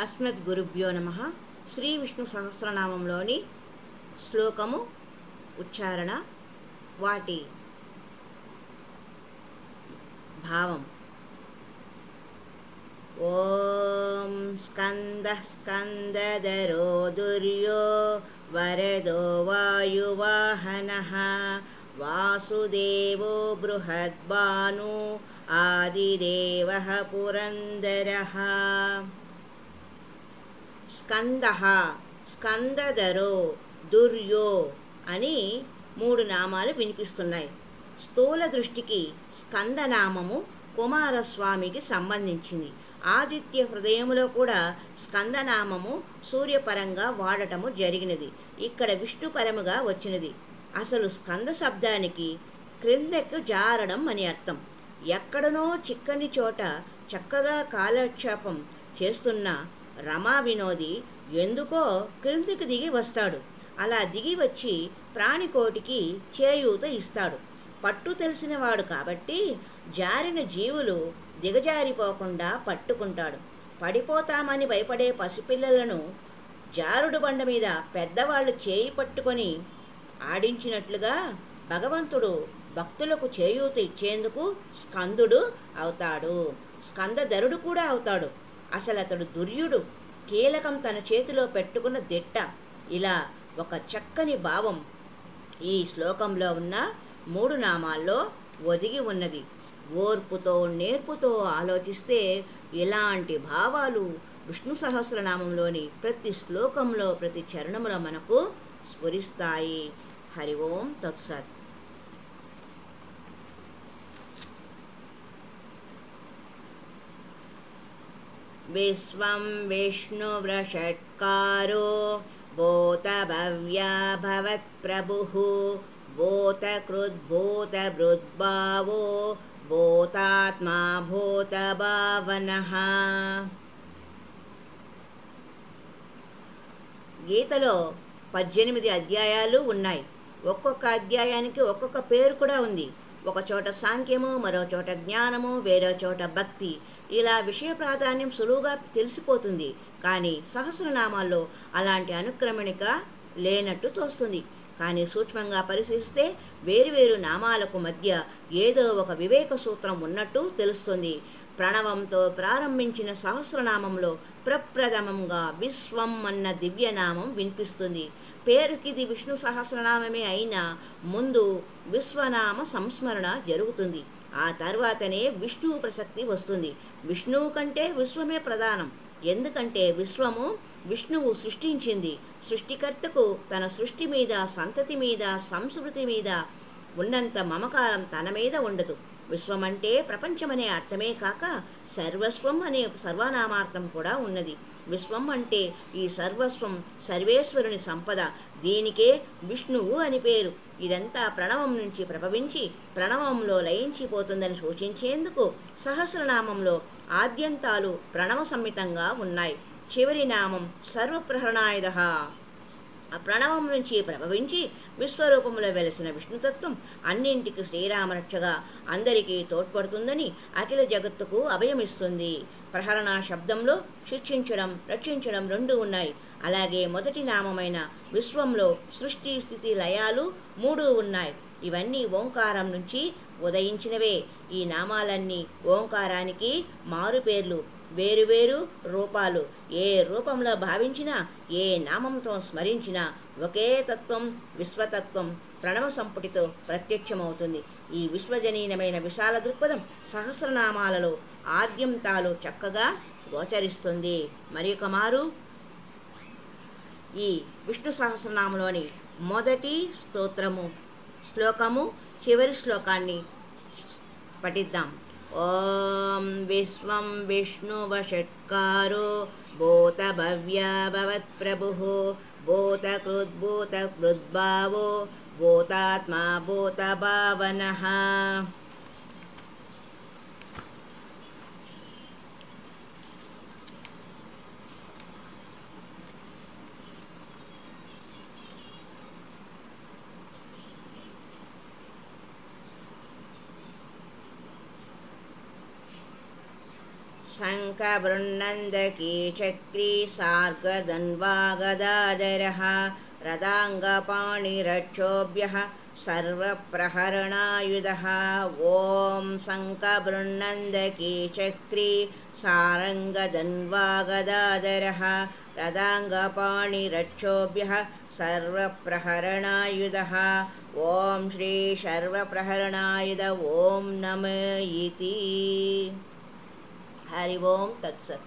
అస్మద్గురుభ్యో నమః. శ్రీ విష్ణు సహస్రనామంలోని శ్లోకము ఉచ్చారణ, వాటి భావం. ఓం స్కందః స్కందధరో దుర్యో వరదో వాయువాహనః వాసుదేవో బృహద్భాను ఆదిదేవః పురందరః. స్కందః స్కందధరో దుర్యో అని 3 నామాలు వినిపిస్తున్నాయి. స్థూల దృష్టికి స్కందనామము కుమారస్వామికి సంబంధించింది. ఆదిత్య హృదయములో కూడా స్కందనామము సూర్యపరంగా వాడటము జరిగినది. ఇక్కడ విష్ణుపరముగా వచ్చినది. అసలు స్కంద శబ్దానికి క్రిందకు జారడం అని అర్థం. ఎక్కడనో చిక్కని చోట చక్కగా కాలక్షేపం చేస్తున్న రమా వినోది ఎందుకో క్రిందికి దిగి వస్తాడు. అలా దిగి వచ్చి ప్రాణికోటికి చేయూత ఇస్తాడు. పట్టు తెలిసినవాడు కాబట్టి జారిన జీవులు దిగజారిపోకుండా పట్టుకుంటాడు. పడిపోతామని భయపడే పసిపిల్లలను జారుడు బండ మీద పెద్దవాళ్ళు చేయి పట్టుకొని ఆడించినట్లుగా భగవంతుడు భక్తులకు చేయూత ఇచ్చేందుకు స్కందుడు అవుతాడు. స్కందధరుడు కూడా అవుతాడు. అసలు అతడు దుర్యుడు, కీలకం తన చేతిలో పెట్టుకున్న దిట్ట. ఇలా ఒక చక్కని భావం ఈ శ్లోకంలో ఉన్న 3 నామాల్లో ఒదిగి ఉన్నది. ఓర్పుతో నేర్పుతో ఆలోచిస్తే ఇలాంటి భావాలు విష్ణు సహస్రనామంలోని ప్రతి శ్లోకంలో ప్రతి చరణంలో మనకు స్ఫురిస్తాయి. హరి ఓం తత్సత్. విశ్వం విష్ణువ్రషట్కారో భూతభవ్యా భవత్ప్రభుః భూతకృద్భూతభృద్భావో భూతాత్మా భూతభావనః. గీతలో 18 అధ్యాయాలు ఉన్నాయి. ఒక్కొక్క అధ్యాయానికి ఒక్కొక్క పేరు కూడా ఉంది. ఒక చోట సాంఖ్యము, మరో చోట జ్ఞానము, వేరే చోట భక్తి. ఇలా విషయ ప్రాధాన్యం సులువుగా తెలిసిపోతుంది. కానీ సహస్రనామాల్లో అలాంటి అనుక్రమణిక లేనట్టు తోస్తుంది. కానీ సూక్ష్మంగా పరిశీలిస్తే వేరువేరు నామాలకు మధ్య ఏదో ఒక వివేక సూత్రం ఉన్నట్టు తెలుస్తుంది. ప్రణవంతో ప్రారంభించిన సహస్రనామంలో ప్రప్రథమంగా విశ్వం అన్న దివ్యనామం వినిపిస్తుంది. పేరుకిది విష్ణు సహస్రనామమే అయినా ముందు విశ్వనామ సంస్మరణ జరుగుతుంది. ఆ తర్వాతనే విష్ణువు ప్రసక్తి వస్తుంది. విష్ణువు కంటే విశ్వమే ప్రధానం. ఎందుకంటే విశ్వము విష్ణువు సృష్టించింది. సృష్టికర్తకు తన సృష్టి మీద, సంతతి మీద, సంస్కృతి మీద ఉన్నంత మమకారం తన మీద ఉండదు. విశ్వం అంటే ప్రపంచమనే అర్థమే కాక సర్వస్వం అనే సర్వనామార్థం కూడా ఉన్నది. విశ్వం అంటే ఈ సర్వస్వం, సర్వేశ్వరుని సంపద. దీనికే విష్ణువు అని పేరు. ఇదంతా ప్రణవం నుంచి ప్రభవించి ప్రణవంలో లయించిపోతుందని సూచించేందుకు సహస్రనామంలో ఆద్యంతాలు ప్రణవ సంహితంగా ఉన్నాయి. చివరి నామం సర్వప్రహరణాయుధ. ఆ ప్రణవం నుంచి ప్రభవించి విశ్వరూపంలో వెలసిన విష్ణుతత్వం అన్నింటికి శ్రీరామరక్షగా అందరికీ తోడ్పడుతుందని అఖిల జగత్తుకు అభయమిస్తుంది. ప్రహరణ శబ్దంలో శిక్షించడం, రక్షించడం 2 ఉన్నాయి. అలాగే మొదటి నామమైన విశ్వంలో సృష్టి, స్థితి, లయాలు 3 ఉన్నాయి. ఇవన్నీ ఓంకారం నుంచి ఉదయించినవే. ఈ నామాలన్నీ ఓంకారానికి మారుపేర్లు, వేరువేరు రూపాలు. ఏ రూపంలో భావించినా, ఏ నామంతో స్మరించినా ఒకే తత్వం, విశ్వతత్వం ప్రణవ సంపుటితో ప్రత్యక్షమవుతుంది. ఈ విశ్వజనీనమైన విశాల దృక్పథం సహస్రనామాలలో ఆద్యంతాలు చక్కగా గోచరిస్తుంది. మరి ఒక మారు ఈ విష్ణు సహస్రనామంలోని మొదటి శ్లోకము చివరి శ్లోకాన్ని పఠిద్దాం. ఓం విశ్వం విష్ణువషట్కారో భూతభవ్యా భవత్ప్రభుః భూతకృద్భూతకృద్భావో భూతాత్మా భూతభావనః. शङ्खबृन्नन्दकी चक्री सार्गधन्वागदाधरः रदाङ्गपाणिरक्षोभ्यः सर्वप्रहरणायुधः ॐ शङ्खबृन्नन्दकी चक्री सारङ्गधन्वागदाधरः रदाङ्गपाणिरक्षोभ्यः सर्वप्रहरणायुधः ॐ श्री सर्वप्रहरणायुध ॐ नमः इति। हरि ओं तत्सत्।